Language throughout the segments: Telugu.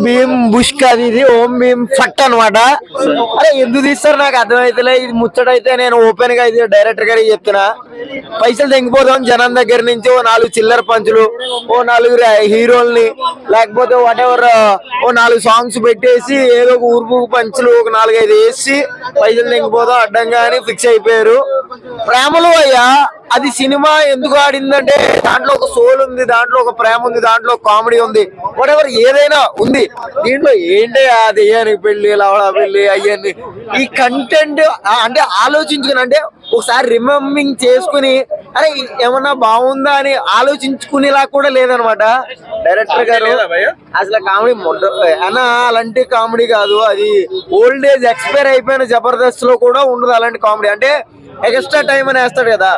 భీమ్ బుష్ కాదు ఇది, ఓం భీమ్ ఫట్ అనమాట. అరే ఎందుకు తీస్తారు నాకు అర్థమైతలే. ఇది ముచ్చటైతే నేను ఓపెన్ గా ఇది డైరెక్టర్ గారికి చెప్తున్నా, పైసలు తెంగిపోదాం జనం దగ్గర నుంచి. ఓ 4 చిల్లర పంచులు, ఓ 4 హీరోల్ని, లేకపోతే వాట్ ఎవర్ ఓ 4 సాంగ్స్ పెట్టేసి ఏదో ఒక ఊరుపు పంచులు ఒక 4-5 వేసి పైసలు తెంగిపోదాం అడ్డంగా అని ఫిక్స్ అయిపోయారు. ప్రేమలో అయ్యా అది సినిమా ఎందుకు ఆడిందంటే దాంట్లో ఒక సోల్ ఉంది, దాంట్లో ఒక ప్రేమ ఉంది, దాంట్లో కామెడీ ఉంది, వాట్ ఎవర్ ఏదైనా ఉంది. దీంట్లో ఏంటి అది అయ్యానికి పెళ్లి, లవడా పెళ్లి అయ్యాన్ని ఈ కంటెంట్ అంటే ఆలోచించుకుని, అంటే ఒకసారి రిమెంబరింగ్ చేసుకుని అరే ఏమన్నా బాగుందా అని ఆలోచించుకునేలా కూడా లేదనమాట డైరెక్టర్ గారు. అసలు కామెడీ అన్నా అలాంటి కామెడీ కాదు, అది ఓల్డ్ ఏజ్ ఎక్స్పైర్ అయిపోయిన జబర్దస్త్ లో కూడా ఉండదు అలాంటి కామెడీ. అంటే ఎక్స్ట్రా టైం అని వేస్తాడు కదా,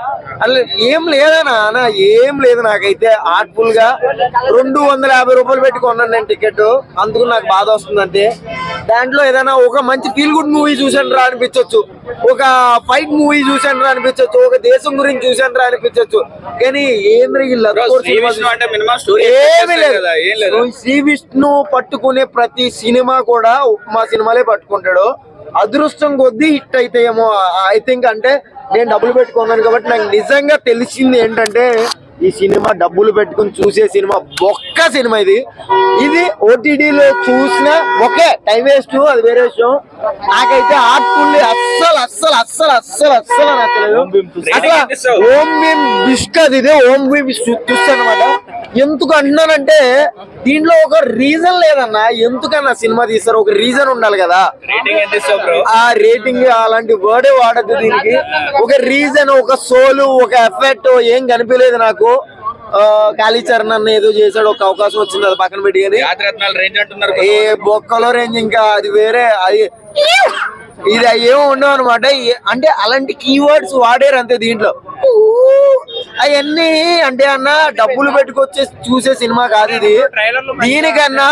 అలా ఏం లేదనా అన్న, ఏం లేదు. నాకైతే ఆర్ట్ఫుల్ గా 250 రూపాయలు పెట్టి కొన్నాను నేను టికెట్, అందుకు నాకు బాధ వస్తుంది అంతే. దాంట్లో ఏదైనా ఒక మంచి ఫీల్ గుడ్ మూవీ చూసాను రా అనిపించవచ్చు, ఒక ఫైట్ మూవీ చూసాను రా అనిపించవచ్చు, ఒక దేశం గురించి చూసాను రా అనిపించవచ్చు. కానీ ఏమి లేదు. శ్రీ విష్ణు పట్టుకునే ప్రతి సినిమా కూడా మా సినిమాలే పట్టుకుంటాడు. అదృష్టం కొద్దీ హిట్ అయితే ఏమో ఐ థింక్. అంటే నేను డబ్బులు పెట్టుకున్నాను కాబట్టి నాకు నిజంగా తెలిసింది ఏంటంటే ఈ సినిమా డబ్బులు పెట్టుకుని చూసే సినిమా ఒక్క సినిమా ఇది. ఇది ఓటీటీలో చూసినా ఒకే టైం వేస్ట్, అది వేరే విషయం. నాకైతే ఆర్ట్ఫుల్ అస్సలు అస్సలు అస్సలు అస్సలు అస్సలు నచ్చలేదు. అసలు ఓం భీమ్ బిస్కట్ ఇది, ఓం భీమ్ చూస్తాను అనమాట. ఎందుకు అంటున్నానంటే దీంట్లో ఒక రీజన్ లేదన్నా, ఎందుకన్నా సినిమా తీస్తారు, ఒక రీజన్ ఉండాలి కదా. ఆ రేటింగ్ అలాంటి వర్డే వాడద్దు దీనికి. ఒక రీజన్, ఒక సోలు, ఒక ఎఫెక్ట్ ఏం కనిపించలేదు నాకు. కాళీచరణ్ అన్న ఏదో చేశాడు, ఒక అవకాశం వచ్చింది, అది పక్కన పెట్టి. ఏ బొక్కలో రేంజ్ ఇంకా అది వేరే, అది ఇది ఏమో ఉండవు అనమాట. అంటే అలాంటి కీవర్డ్స్ వాడారు అంతే దీంట్లో. అవన్నీ అంటే అన్న డబ్బులు పెట్టుకొచ్చే చూసే సినిమా కాదు ఇది. దీనికన్నా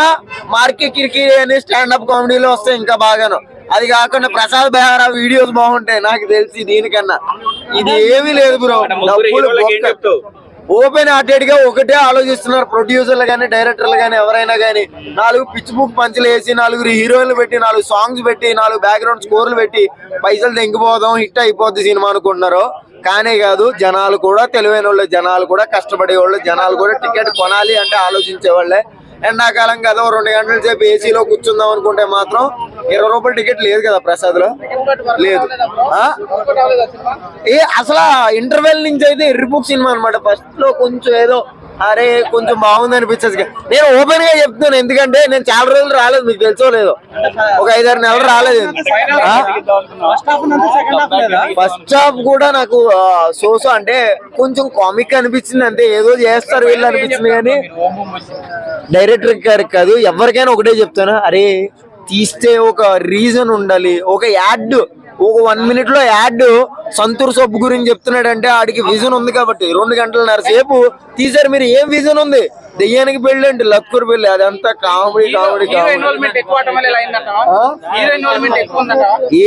మార్కెట్ కిరికి అని స్టాండప్ కామెడీలో వస్తాయి ఇంకా బాగాను. అది కాకుండా ప్రసాద్ బెహారా వీడియోస్ బాగుంటాయి నాకు తెలిసి దీనికన్నా. ఇది ఏమీ లేదు బ్రో, డబ్బులు ఓపెన్ హార్టెడ్ గా ఒకటే ఆలోచిస్తున్నారు ప్రొడ్యూసర్లు కానీ డైరెక్టర్లు కానీ ఎవరైనా కానీ. 4 పిచ్ బుక్ పంచులు వేసి 4 హీరోయిన్లు పెట్టి 4 సాంగ్స్ పెట్టి 4 బ్యాక్గ్రౌండ్ స్కోర్లు పెట్టి పైసలు తెంగిపోదాం హిట్ అయిపోద్ది సినిమా అనుకుంటున్నారు. కానీ కాదు, జనాలు కూడా తెలివైన వాళ్ళు, జనాలు కూడా కష్టపడే వాళ్ళు, జనాలు కూడా టికెట్ కొనాలి అంటే ఆలోచించే వాళ్ళే. ఎండాకాలం కదా 2 గంటల సేపు ఏసీలో కూర్చుందాం అనుకుంటే మాత్రం 20 రూపాయల టికెట్ లేదు కదా ప్రసాద్ లో, లేదు. అసలు ఇంటర్వెల్ నుంచి అయితే ఎర్రిపుక్ సినిమా అనమాట. ఫస్ట్ లో కొంచెం ఏదో అరే కొంచెం బాగుంది అనిపించదు. నేను ఓపెన్ గా చెప్తున్నాను, ఎందుకంటే నేను చాలా రోజులు రాలేదు, మీకు తెలుసో లేదో, ఒక 5-6 నెలలు రాలేదు. ఫస్ట్ హాఫ్ కూడా నాకు సోసో అంటే కొంచెం కామిక్ అనిపించింది అంతే, ఏదో చేస్తారు వీళ్ళు అనిపించింది. కానీ డైరెక్టర్ గారికి కాదు, ఎవరికైనా ఒకటే చెప్తాను, అరే తీస్తే ఒక రీజన్ ఉండాలి. ఒక యాడ్, ఒక 1 minute లో యాడ్ సంతూర్ సబ్బు గురించి చెప్తున్నాడంటే ఆడికి విజన్ ఉంది కాబట్టి 2 గంటలన్నర సేపు తీసారు. మీరు ఏం విజన్ ఉంది? దెయ్యానికి పెళ్లి అంటే లక్కూరు పెళ్లి, అదంతా కామెడీ కామెడీ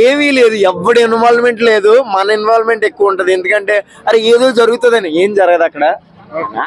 ఏమీ లేదు, ఎవరి ఇన్వాల్వ్మెంట్ లేదు, మన ఇన్వాల్వ్మెంట్ ఎక్కువ ఉంటది. ఎందుకంటే అరే ఏదో జరుగుతుందని, ఏం జరగదు అక్కడ.